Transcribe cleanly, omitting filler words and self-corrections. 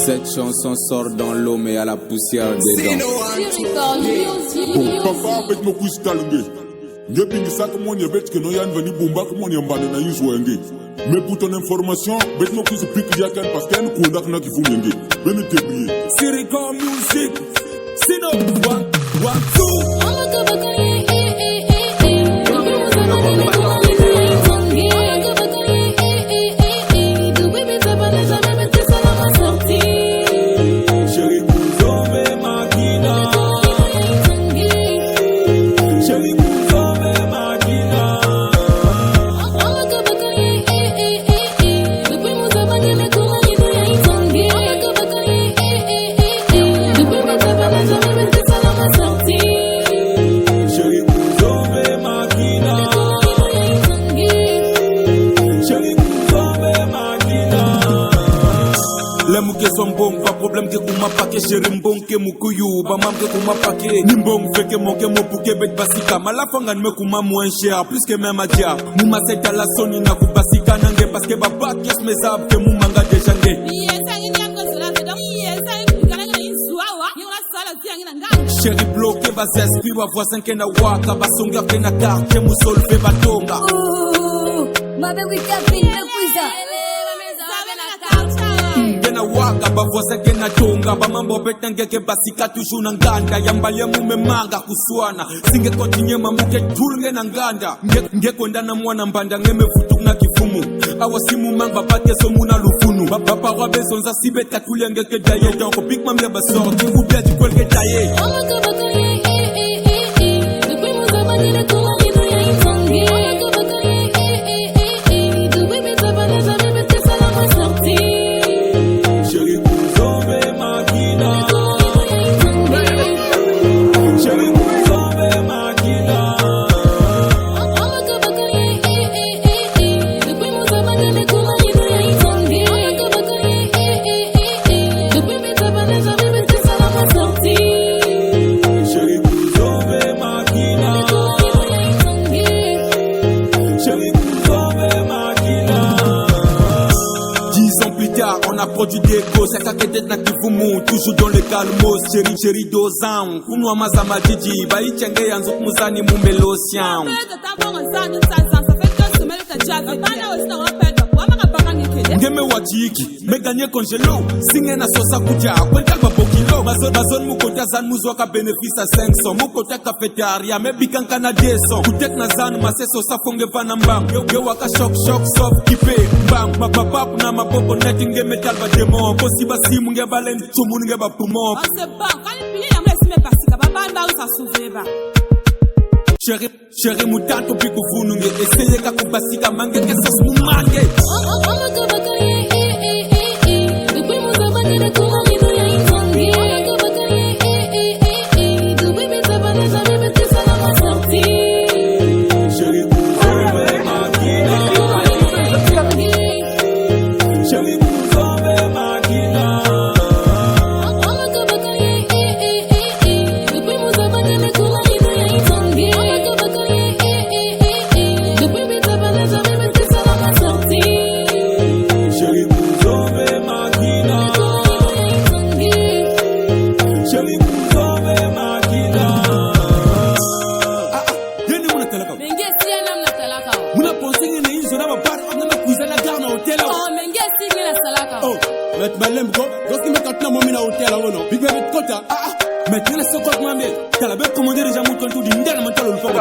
Cette chanson sort dans l'eau mais à la poussière dedans. Papa bet mo kustalnge. Ngepingi sak mo ne bet que no yan veni bomba ko mo ne mbane na yuzo wenge. Mais pour ton information, bet mo kus pique jakan parce qu'un kondak na ki fu ngenge. Ben te briller. Sirico music. Sino one two. Sombong pas problème que kuma pake sherimbong ke mukuyu ba mam que kuma pake nimbong fait que mon que mon bouquet bet basika malafanga me kuma moins cher plus que même adia muma c'est à la soni na kubasika nange parce que baba kes mes ab que mumanga déjà nge chéri bloqué bas esprit wa voisin que na waka basonga que na carte musol fait batonga ma baby tapin de kuisa waka ba voisin que na tonga ba mambo betange ke basika toujours na nganda yambale mume manga kuswana singe continue mamuke tulnge na nganda nge konda na mwana mbanda ngeme futu na kifumu awasimu manga pate so muna lufunu papa wa bezonza sibeta tulenge ke daye donc big mam ya basor tu ubia tu kwelke daye on a produit des gosses, c'est qu'à na kivumu, toujours dans le calmos, chéri dozan, kunwa mazama didi, ba ichenge yanzu muzani mumelosian. Ngeme wachiki, me gagné congelo, singe na sosa kuja, kwenta kwa pokilo, bazon mukota zan muzwaka bénéfice à 500, mukota cafétéria, me bikanka na 200, kutek na zan mase sosa fonge vana mbang, yo waka shock soft kipe, bang, mapapap na mapopo neti ngeme talba demo, bosi basi munge balen tumu nge ba pumo. C'est bon, quand il plie ya mwesi pasika, baba nda usa suveba. Chéri mutanto piku vunu nge, eseye kakubasika mange kesas mumange. Maintenant, c'est quoi moi, mais t'as la bête commandée déjà mon tout d'une dernière mentale au fond.